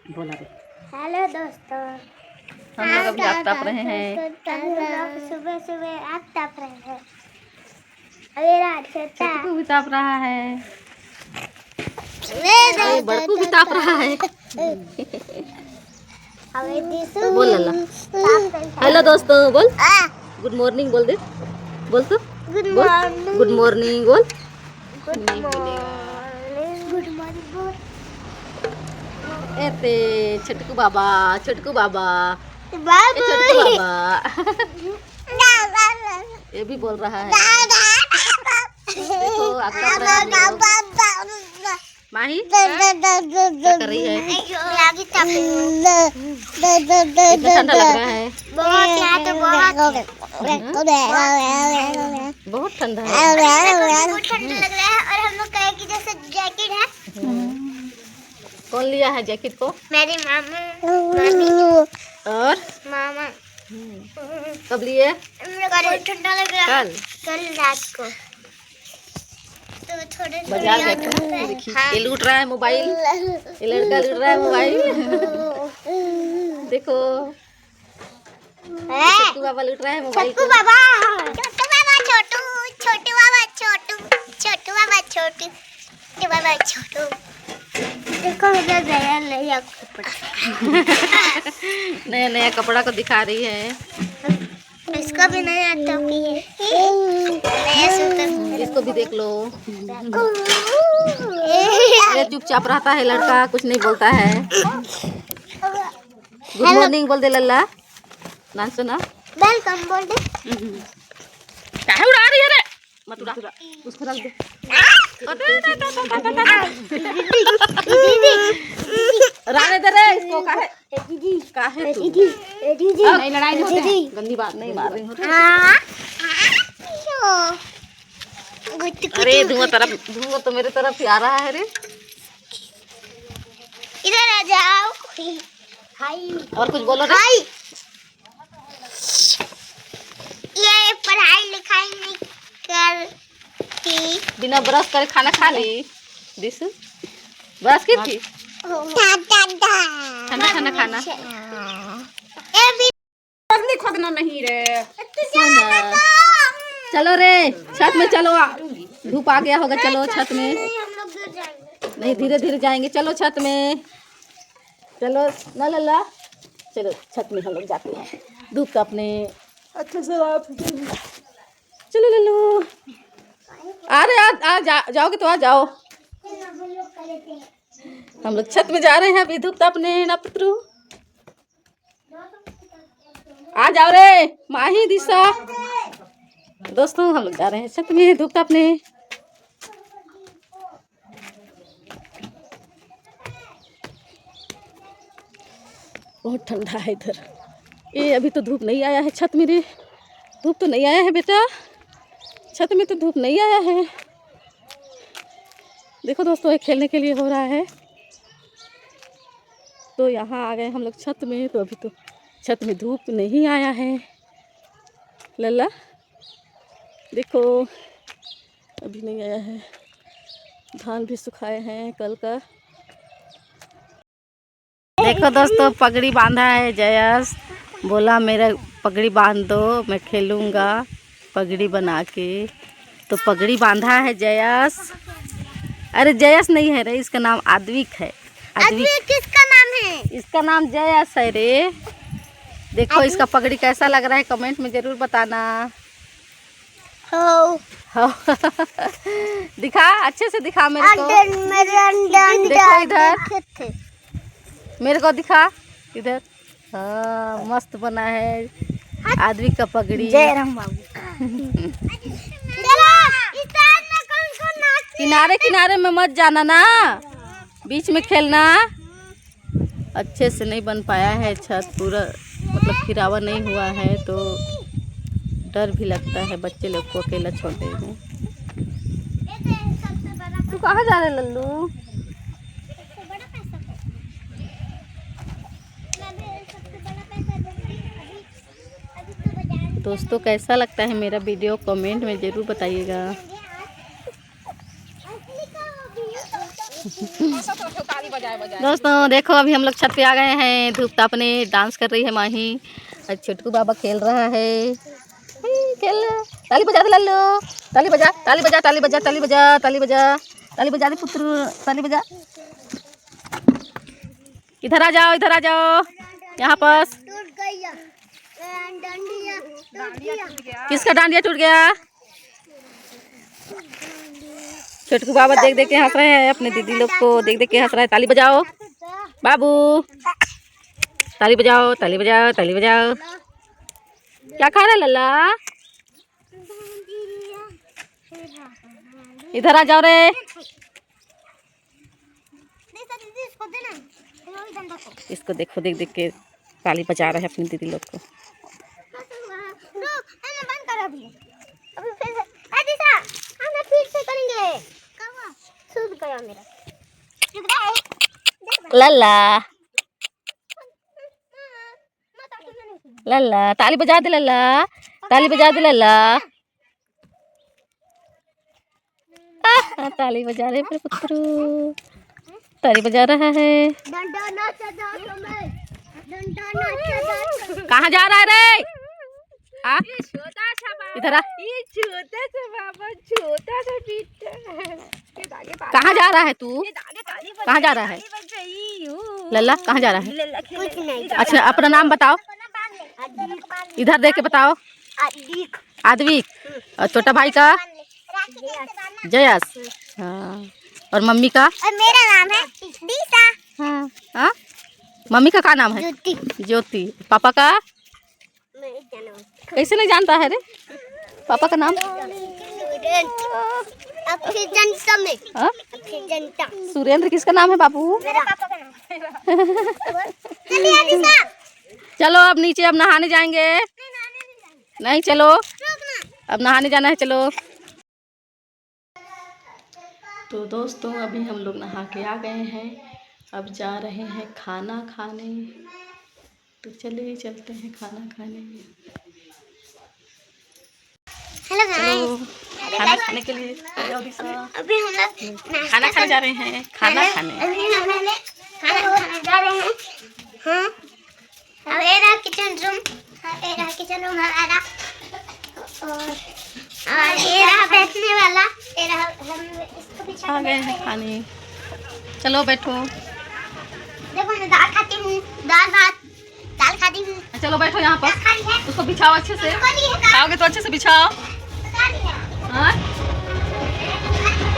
बोला रे। हेलो दोस्तों, हम लोग अभी आग ताप रहे हैं। सुबह सुबह आग ताप रहे हैं। मेरा छोटा छोटू भी ताप रहा है, अरे बड़कू भी ताप रहा है। बोल लल्ला। हेलो दोस्तों बोल, गुड मॉर्निंग बोल दे, बोल तो गुड बोल, मॉर्निंग। गुड मॉर्निंग बोल। गुड मॉर्निंग बोल। एते छोटकू बाबा, छोटकू बाबा, बाबू छोटकू बाबा। ये भी बोल रहा है। देखो आग ताप रहा है हम लोग। माही क्या कर रही है? इतना ठंडा लग रहा है, बहुत यहाँ तो बहुत बहुत ठंडा है। बहुत ठंडा लग रहा है। और हम लोग कहे कि जैसे जैकेट है। कौन लिया है जैकेट को? मेरी मामा, मामी और मामा। कब लिए? बहुत ठंडा लग रहा है। कल रात को तो थोड़े बाजार गए थे ना, देखिए ये लूट रहा है मोबाइल, ये लड़का लूट रहा है मोबाइल। देखो छोटू बाबा लूट रहा है मोबाइल को। छोटू बाबा, छोटू बाबा, छोटू छोटू बाबा, छोटू छोटू बाबा, छोटू छोटू बाबा, छोटू। देखो मेरा नया नया कपड़ा। नया नया कपड़ा को दिखा रही है। इसका भी नया टोपी है, नया सूटर। इसको भी देख लो। ये चुपचाप रहता है लड़का, कुछ नहीं बोलता है। गुड मॉर्निंग बोल दे लल्ला, ना सुना। वेलकम बोल दे। काहे उड़ा रही है रे? मत उड़ा, उसको रख दे। रहने दे रे इसको। काहे काहे तू? नहीं लड़ाई नहीं होती है। गंदी बात नहीं मार रही हूँ। अरे धुआं तो मेरे तरफ ही आ रहा है रे। इधर आ जाओ। हाय और कुछ बोलो रे। हाय। ये पढ़ाई लिखाई नहीं करती। बिना ब्रश करे खाना खा ली? दिस ब्रश की थी? ठंडा ठंडा खाना। खोदना नहीं रे। चलो रे छत में चलो, धूप आ गया होगा। चलो छत में। हम लोग गिर जाएंगे। नहीं धीरे धीरे जाएंगे। चलो छत में चलो ना लल्ला, चलो छत में हम लोग जाते हैं। धूप का अपने अच्छे से चलो लल्लू। अरे जाओगे तो आ जाओ। हम लोग छत में जा रहे हैं अभी, धूप अपने ना पुत्रु। आ जाओ रे माही दिशा। दोस्तों हम लोग जा रहे हैं छत में, धूप अपने। बहुत ठंडा है इधर। ये अभी तो धूप नहीं आया है छत में रे। धूप तो नहीं आया है बेटा, छत में तो धूप नहीं आया है। देखो दोस्तों ये खेलने के लिए हो रहा है, तो यहाँ आ गए हम लोग छत में। तो अभी तो छत में धूप नहीं आया है लल्ला, देखो अभी नहीं आया है। धान भी सुखाए हैं कल का। देखो दोस्तों पगड़ी बांधा है जयस, बोला मेरा पगड़ी बांध दो मैं खेलूँगा पगड़ी बना के। तो पगड़ी बांधा है जयस। अरे जयस नहीं है रे, इसका नाम आद्विक है। आद्विक किसका नाम है? इसका नाम जयस है रे। देखो इसका पगड़ी कैसा लग रहा है कमेंट में जरूर बताना। हो दिखा, अच्छे से दिखा मेरे को। देखो इधर मेरे को दिखा इधर। हाँ मस्त बना है आदमी का पगड़ी। जय राम बाबू। किनारे किनारे में मत जाना ना, बीच में खेलना। अच्छे से नहीं बन पाया है छत, पूरा मतलब फिरावा नहीं हुआ है, तो डर भी लगता है बच्चे लोग को अकेला छोड़ते हैं। तू कहाँ जा रहे लल्लू? दोस्तों कैसा लगता है मेरा वीडियो कमेंट में ज़रूर बताइएगा। दोस्तों देखो अभी हम लोग छत पे आ गए हैं। धूप तापने डांस कर रही है माही और छोटू बाबा खेल रहा है। खेल ताली बजा दे लल्लू, ताली बजा ताली बजा ताली बजा ताली बजा ताली बजा ताली बजा दे पुत्र, ताली बजा। इधर आ जाओ, इधर आ जाओ, यहाँ पास। किसका डांडिया टूट गया? छोटकू बाबा देख देख के हंस रहे हैं, अपने दीदी लोग को देख देख के हंस रहे हैं। ताली बजाओ बाबू, ताली बजाओ ताली बजाओ ताली बजाओ। क्या खा रहा है लल्ला? इधर आ जाओ रे। इसको देखो देख देख के ताली बजा रहे हैं अपनी दीदी लोग को। लल्ला लल्ला ताली बजा दे, लल्ला ताली बजा दे लल्ला। ताली बजा रहे मेरे पुत्र, ताली बजा रहा है। कहाँ जा रहा है रे? इधर आ। कहाँ जा रहा है तू? कहाँ जा रहा है लल्ला? कहाँ जा रहा है? अच्छा अपना नाम बताओ, इधर देख के बताओ। आद्विक। और छोटा भाई का? जयस। हाँ। और मम्मी का? और मेरा नाम है दीसा। हाँ हाँ। मम्मी का क्या नाम है? ज्योति। ज्योति। पापा का? कैसे नहीं जानता है रे पापा का नाम? सुरेंद्र। किसका नाम है बाबू? चलो अब नीचे, अब नहाने जाएंगे। नहीं चलो अब नहाने जाना है, चलो। तो दोस्तों अभी हम लोग नहा के आ गए हैं, अब जा रहे हैं खाना खाने। तो चलिए चलते हैं खाना खाने। हेलो गाइस, खाना खाने के लिए अभी हम लोग खाना खाने जा रहे हैं। खाना खाने अभी हम लोग खाना जा रहे हैं। हाँ अब ये रहा किचन रूम, ये रहा किचन रूम हमारा, और ये रहा बैठने वाला, ये रहा हम इसको बिछा आ गए हैं खाने। चलो बैठो। देखो मैं दाल खाती हूँ, दाल भात दाल खाती हूँ। चलो बैठो यहाँ पर, खाली है उसको बिछाओ अच्छे से। खाली है खाओगे तो अच्छे से बिछाओ। खाली है। हाँ